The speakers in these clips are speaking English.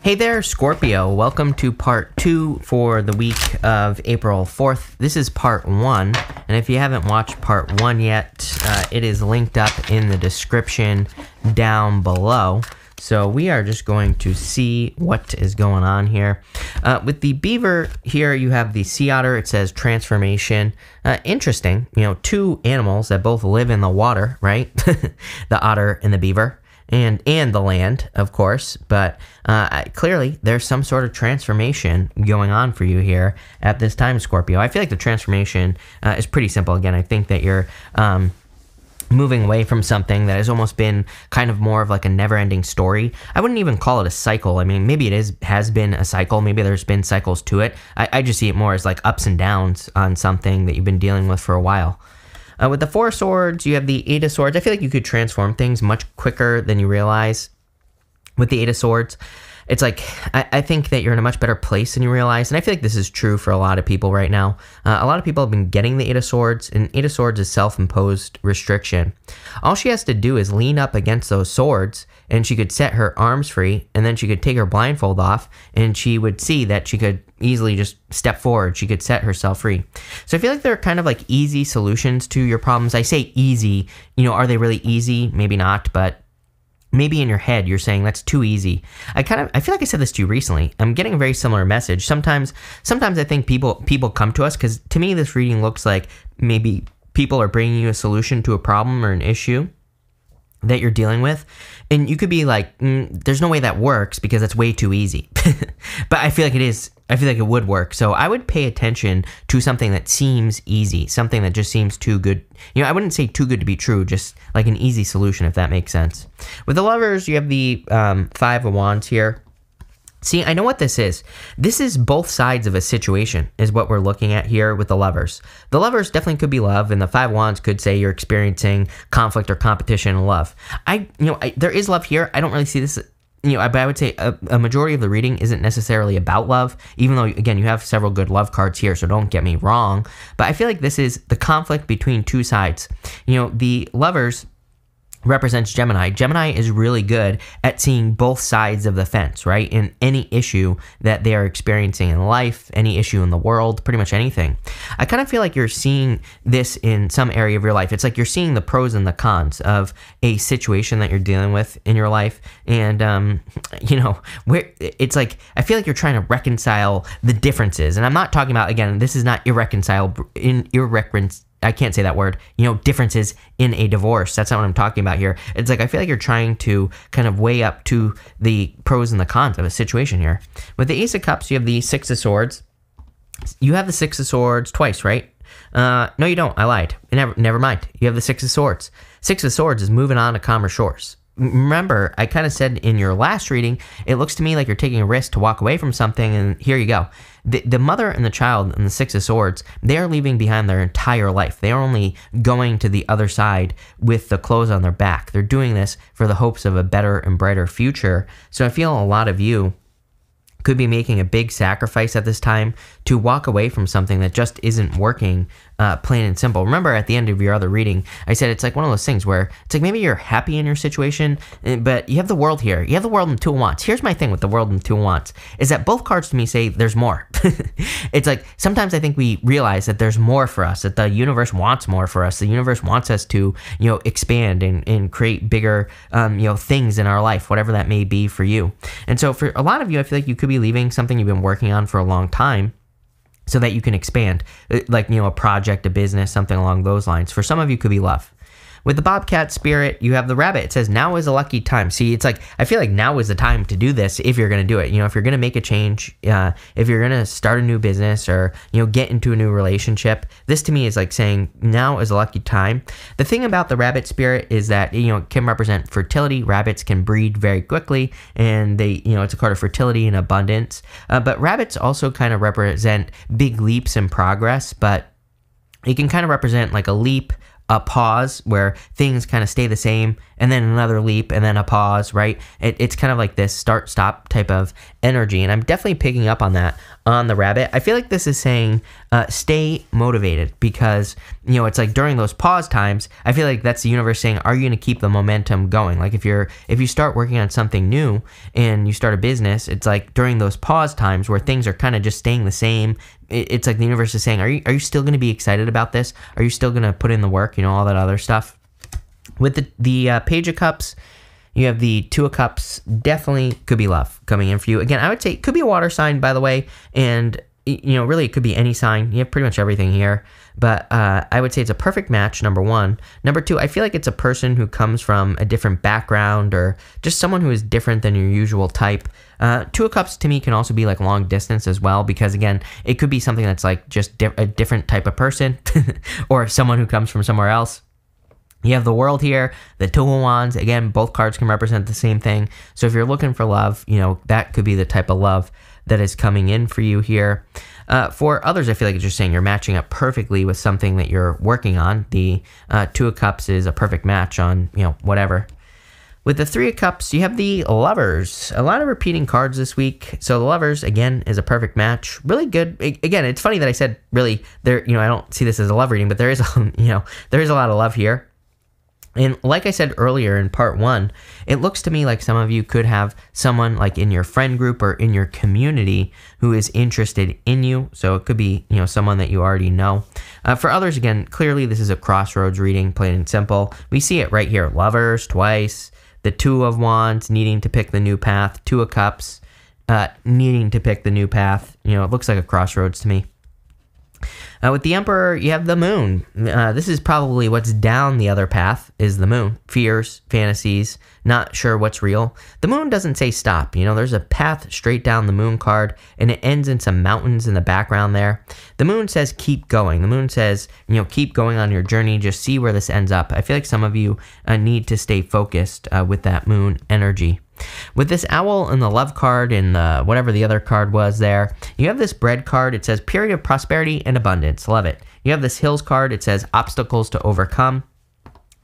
Hey there, Scorpio. Welcome to part 2 for the week of April 4th. This is part 1, and if you haven't watched part 1 yet, it is linked up in the description down below. So we are just going to see what is going on here. With the beaver here, you have the sea otter. It says transformation. Interesting, you know, two animals that both live in the water, right? The otter and the beaver. And the land, of course, but clearly there's some sort of transformation going on for you here at this time, Scorpio. I feel like the transformation is pretty simple. Again, I think that you're moving away from something that has almost been kind of more of like a never-ending story. I wouldn't even call it a cycle. I mean, maybe it has been a cycle. Maybe there's been cycles to it. I just see it more as like ups and downs on something that you've been dealing with for a while. With the Four of Swords, you have the Eight of Swords. I feel like you could transform things much quicker than you realize. With the Eight of Swords, it's like, I think that you're in a much better place than you realize. And I feel like this is true for a lot of people right now. A lot of people have been getting the Eight of Swords, and Eight of Swords is self-imposed restriction. All she has to do is lean up against those swords, and she could set her arms free, and then she could take her blindfold off, and she would see that she could easily just step forward. She could set herself free. So I feel like they're kind of like easy solutions to your problems. I say easy, you know, are they really easy? Maybe not, but maybe in your head you're saying that's too easy. I feel like I said this to you recently. I'm getting a very similar message. Sometimes I think people come to us because to me this reading looks like maybe people are bringing you a solution to a problem or an issue that you're dealing with, and you could be like, there's no way that works because it's way too easy. But I feel like it is. I feel like it would work. So I would pay attention to something that seems easy, something that just seems too good. You know, I wouldn't say too good to be true, just like an easy solution, if that makes sense. With the Lovers, you have the Five of Wands here. See, I know what this is. This is both sides of a situation is what we're looking at here with the Lovers. The Lovers definitely could be love, and the Five of Wands could say you're experiencing conflict or competition in love. There is love here. I don't really see this, you know, but I would say a majority of the reading isn't necessarily about love, even though, again, you have several good love cards here, so don't get me wrong. But I feel like this is the conflict between two sides. You know, the Lovers represents Gemini. Gemini is really good at seeing both sides of the fence, right? In any issue that they are experiencing in life, any issue in the world, pretty much anything. I kind of feel like you're seeing this in some area of your life. It's like you're seeing the pros and the cons of a situation that you're dealing with in your life. And, you know, it's like, I feel like you're trying to reconcile the differences. And I'm not talking about, again, this is not I can't say that word, you know, differences in a divorce. That's not what I'm talking about here. It's like, I feel like you're trying to kind of weigh up to the pros and the cons of a situation here. With the Ace of Cups, you have the Six of Swords. You have the Six of Swords twice, right? No, you don't. I lied. Never mind. You have the Six of Swords. Six of Swords is moving on to calmer shores. Remember, I kind of said in your last reading, it looks to me like you're taking a risk to walk away from something, and here you go. The mother and the child and the Six of Swords, they are leaving behind their entire life. They are only going to the other side with the clothes on their back. They're doing this for the hopes of a better and brighter future. So I feel a lot of you could be making a big sacrifice at this time to walk away from something that just isn't working, plain and simple. Remember, at the end of your other reading, I said it's like one of those things where it's like maybe you're happy in your situation, but you have the World here. You have the World and Two of Wands. Here's my thing with the World and Two of Wands, is that both cards to me say there's more. It's like sometimes I think we realize that there's more for us, that the universe wants more for us. The universe wants us to, you know, expand and create bigger, you know, things in our life, whatever that may be for you. And so for a lot of you, I feel like you could be leaving something you've been working on for a long time so that you can expand, like, you know, a project, a business, something along those lines. For some of you, it could be love. With the Bobcat spirit, you have the Rabbit. It says now is a lucky time. See, it's like, I feel like now is the time to do this if you're going to do it. You know, if you're going to make a change, if you're going to start a new business or, you know, get into a new relationship, this to me is like saying now is a lucky time. The thing about the Rabbit spirit is that, you know, it can represent fertility. Rabbits can breed very quickly, and they, you know, it's a card of fertility and abundance. But rabbits also kind of represent big leaps in progress, but it can kind of represent like a leap, a pause where things kind of stay the same and then another leap, and then a pause, right? It's kind of like this start-stop type of energy, and I'm definitely picking up on that on the rabbit. I feel like this is saying stay motivated, because, you know, it's like during those pause times, I feel like that's the universe saying, are you going to keep the momentum going? Like if you start working on something new and you start a business, it's like during those pause times where things are kind of just staying the same, it's like the universe is saying, are you still going to be excited about this? Are you still going to put in the work, you know, all that other stuff? With the Page of Cups, you have the Two of Cups. Definitely could be love coming in for you. Again, I would say it could be a water sign, by the way, and, you know, really it could be any sign. You have pretty much everything here, but I would say it's a perfect match, number one. Number two, I feel like it's a person who comes from a different background, or just someone who is different than your usual type. Two of Cups to me can also be like long distance as well, because again, it could be something that's like just a different type of person or someone who comes from somewhere else. You have the World here, the Two of Wands. Again, both cards can represent the same thing. So if you're looking for love, you know, that could be the type of love that is coming in for you here. For others, I feel like it's just saying you're matching up perfectly with something that you're working on. The Two of Cups is a perfect match on, you know, whatever. With the Three of Cups, you have the Lovers. A lot of repeating cards this week. So the Lovers, again, is a perfect match. Really good. Again, it's funny that I said really there, you know, I don't see this as a love reading, but there is, you know, there is a lot of love here. And like I said earlier in part one, it looks to me like some of you could have someone like in your friend group or in your community who is interested in you. So it could be, you know, someone that you already know. For others, again, clearly this is a crossroads reading, plain and simple. We see it right here. Lovers twice, the Two of Wands needing to pick the new path, Two of Cups needing to pick the new path. You know, it looks like a crossroads to me. With the Emperor, you have the Moon. This is probably what's down the other path, is the Moon. Fears, fantasies, not sure what's real. The Moon doesn't say stop. You know, there's a path straight down the Moon card, and it ends in some mountains in the background there. The Moon says keep going. The Moon says, you know, keep going on your journey. Just see where this ends up. I feel like some of you need to stay focused with that Moon energy. With this Owl and the Love card and whatever the other card was there, you have this Bread card. It says period of prosperity and abundance. Love it. You have this Hills card. It says obstacles to overcome.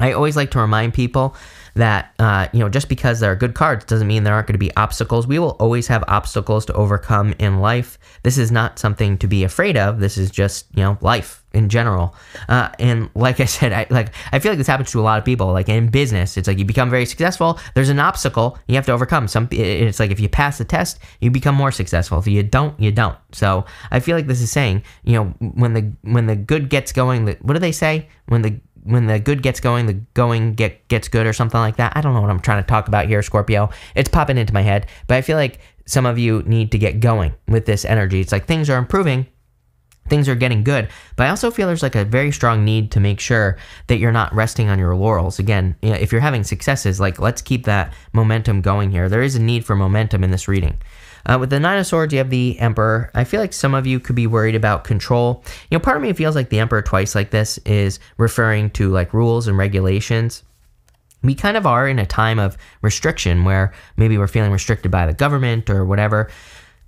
I always like to remind people that, you know, just because there are good cards doesn't mean there aren't going to be obstacles. We will always have obstacles to overcome in life. This is not something to be afraid of. This is just, you know, life in general. And like I said, I feel like this happens to a lot of people. Like in business, it's like you become very successful. There's an obstacle you have to overcome. It's like if you pass the test, you become more successful. If you don't, you don't. So I feel like this is saying, you know, when the good gets going, what do they say? When the good gets going, the going gets good, or something like that. I don't know what I'm trying to talk about here, Scorpio. It's popping into my head, but I feel like some of you need to get going with this energy. It's like things are improving, things are getting good, but I also feel there's like a very strong need to make sure that you're not resting on your laurels. Again, you know, if you're having successes, like let's keep that momentum going here. There is a need for momentum in this reading. With the Nine of Swords, you have the Emperor. I feel like some of you could be worried about control. You know, part of me feels like the Emperor twice like this is referring to like rules and regulations. We kind of are in a time of restriction where maybe we're feeling restricted by the government or whatever.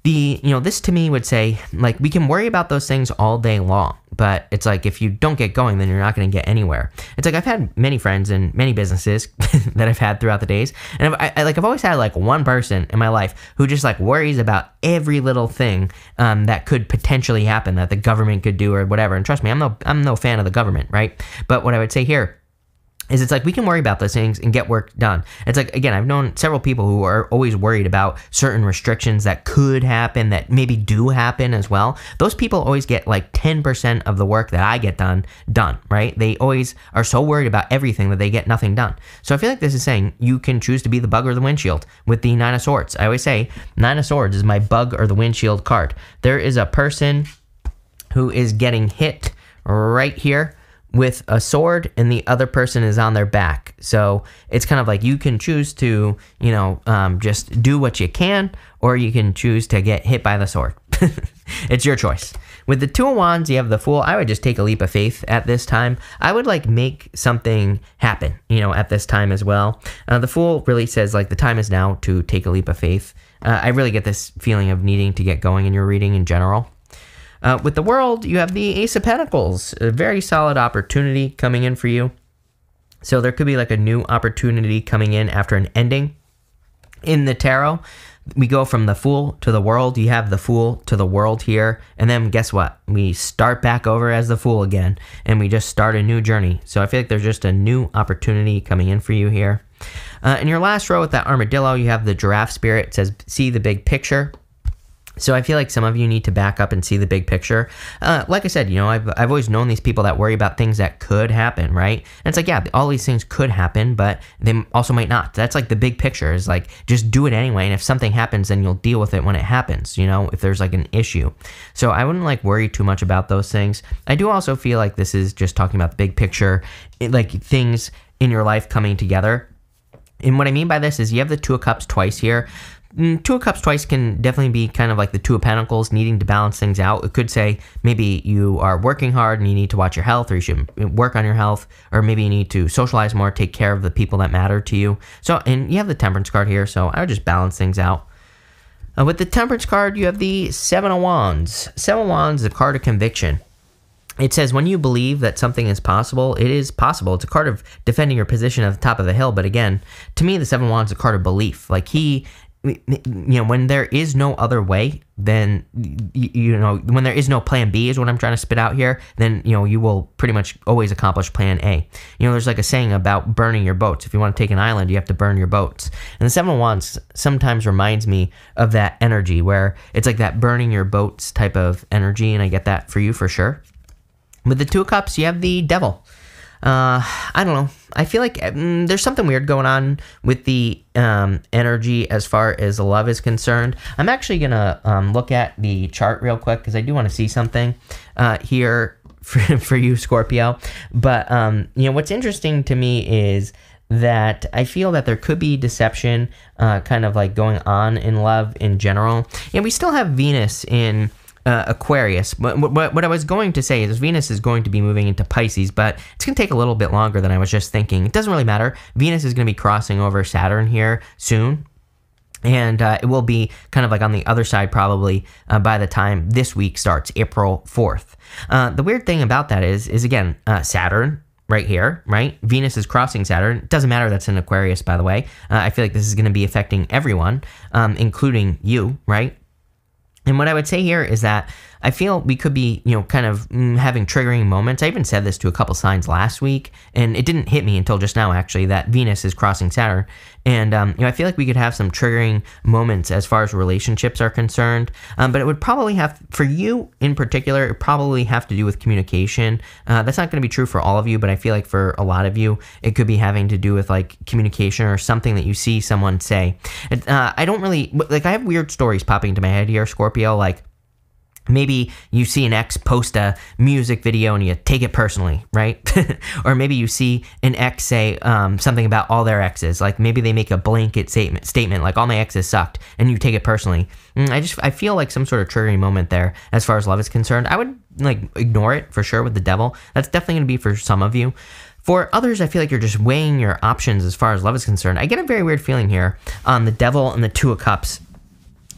You know, this to me would say, like, we can worry about those things all day long, but it's like if you don't get going, then you're not going to get anywhere. It's like I've had many friends and many businesses that I've had throughout the days, and I've always had like one person in my life who just like worries about every little thing that could potentially happen, that the government could do or whatever. And trust me, I'm no fan of the government, right? But what I would say here is it's like we can worry about those things and get work done. It's like, again, I've known several people who are always worried about certain restrictions that could happen, that maybe do happen as well. Those people always get like 10% of the work that I get done, right? They always are so worried about everything that they get nothing done. So I feel like this is saying you can choose to be the bug or the windshield with the Nine of Swords. I always say Nine of Swords is my bug or the windshield card. There is a person who is getting hit right here with a sword, and the other person is on their back. So it's kind of like you can choose to, you know, just do what you can, or you can choose to get hit by the sword. It's your choice. With the Two of Wands, you have the Fool. I would just take a leap of faith at this time. I would like make something happen, you know, at this time as well. The Fool really says like the time is now to take a leap of faith. I really get this feeling of needing to get going in your reading in general. With the World, you have the Ace of Pentacles, a very solid opportunity coming in for you. So there could be like a new opportunity coming in after an ending. In the tarot, we go from the Fool to the World. You have the Fool to the World here. And then guess what? We start back over as the Fool again. And we just start a new journey. So I feel like there's just a new opportunity coming in for you here. In your last row with that armadillo, you have the giraffe spirit. It says, see the big picture. So I feel like some of you need to back up and see the big picture. Like I said, you know, I've always known these people that worry about things that could happen, right? And it's like, yeah, all these things could happen, but they also might not. That's like the big picture is like, just do it anyway. And if something happens, then you'll deal with it when it happens, you know, if there's like an issue. So I wouldn't like worry too much about those things. I do also feel like this is just talking about the big picture, like things in your life coming together. And what I mean by this is you have the Two of Cups twice here. Two of Cups twice can definitely be kind of like the Two of Pentacles, needing to balance things out. It could say maybe you are working hard and you need to watch your health, or you should work on your health, or maybe you need to socialize more, take care of the people that matter to you. So, and you have the Temperance card here, so I would just balance things out. With the Temperance card, you have the Seven of Wands. Seven of Wands is a card of conviction. It says, when you believe that something is possible, it is possible. It's a card of defending your position at the top of the hill. But again, to me, the Seven of Wands is a card of belief. Like you know, when there is no other way, then, you know, when there is no plan B is what I'm trying to spit out here, then, you know, you will pretty much always accomplish plan A. You know, there's like a saying about burning your boats. If you want to take an island, you have to burn your boats. And the Seven of Wands sometimes reminds me of that energy where it's like that burning your boats type of energy, and I get that for you for sure. With the Two of Cups, you have the Devil. I don't know. I feel like there's something weird going on with the energy as far as love is concerned. I'm actually going to look at the chart real quick because I do want to see something here for you, Scorpio. But, you know, what's interesting to me is that I feel that there could be deception kind of like going on in love in general. And we still have Venus in Aquarius. But what I was going to say is Venus is going to be moving into Pisces, but it's going to take a little bit longer than I was just thinking. It doesn't really matter. Venus is going to be crossing over Saturn here soon. And it will be kind of like on the other side probably by the time this week starts, April 4th. The weird thing about that is again, Saturn right here, right? Venus is crossing Saturn. It doesn't matter that's in Aquarius, by the way. I feel like this is going to be affecting everyone, including you, right? And what I would say here is that I feel we could be, you know, kind of having triggering moments. I even said this to a couple signs last week, and it didn't hit me until just now, actually, that Venus is crossing Saturn. And, you know, I feel like we could have some triggering moments as far as relationships are concerned. But it would probably have, for you in particular, it probably have to do with communication. That's not going to be true for all of you, but I feel like for a lot of you, it could be having to do with, like, communication or something that you see someone say. I don't really, like, I have weird stories popping into my head here, Scorpio, like, maybe you see an ex post a music video and you take it personally, right? Or maybe you see an ex say something about all their exes. Like maybe they make a blanket statement like all my exes sucked and you take it personally. I feel like some sort of triggering moment there as far as love is concerned. I would like ignore it for sure with the Devil. That's definitely going to be for some of you. For others, I feel like you're just weighing your options as far as love is concerned. I get a very weird feeling here on the Devil and the Two of Cups.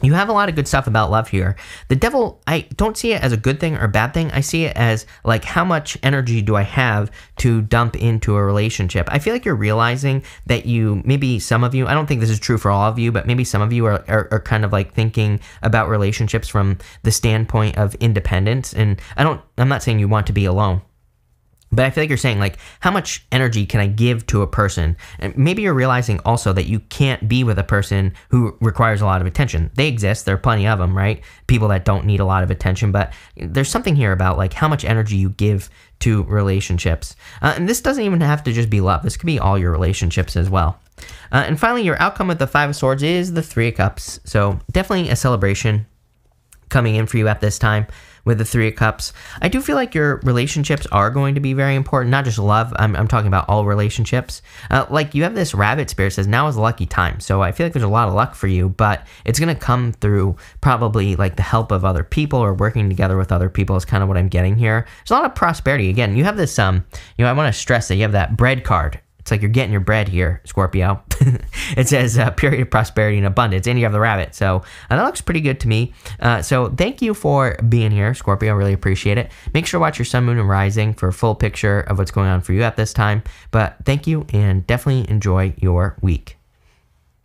You have a lot of good stuff about love here. The Devil, I don't see it as a good thing or a bad thing. I see it as, like, how much energy do I have to dump into a relationship? I feel like you're realizing that you, maybe some of you, I don't think this is true for all of you, but maybe some of you are kind of, like, thinking about relationships from the standpoint of independence. And I'm not saying you want to be alone. But I feel like you're saying, like, how much energy can I give to a person? And maybe you're realizing also that you can't be with a person who requires a lot of attention. They exist. There are plenty of them, right? People that don't need a lot of attention. But there's something here about, like, how much energy you give to relationships. And this doesn't even have to just be love. This could be all your relationships as well. And finally, your outcome with the Five of Swords is the Three of Cups. So definitely a celebration coming in for you at this time. With the Three of Cups, I do feel like your relationships are going to be very important, not just love. I'm talking about all relationships. Like you have this rabbit spirit says now is a lucky time. So I feel like there's a lot of luck for you, but it's going to come through probably like the help of other people or working together with other people is kind of what I'm getting here. There's a lot of prosperity. Again, you have this, you know, I want to stress that you have that bread card. It's like you're getting your bread here, Scorpio. It says period of prosperity and abundance, and you have the rabbit. So that looks pretty good to me. So thank you for being here, Scorpio. Really appreciate it. Make sure to watch your sun, moon, and rising for a full picture of what's going on for you at this time. But thank you, and definitely enjoy your week.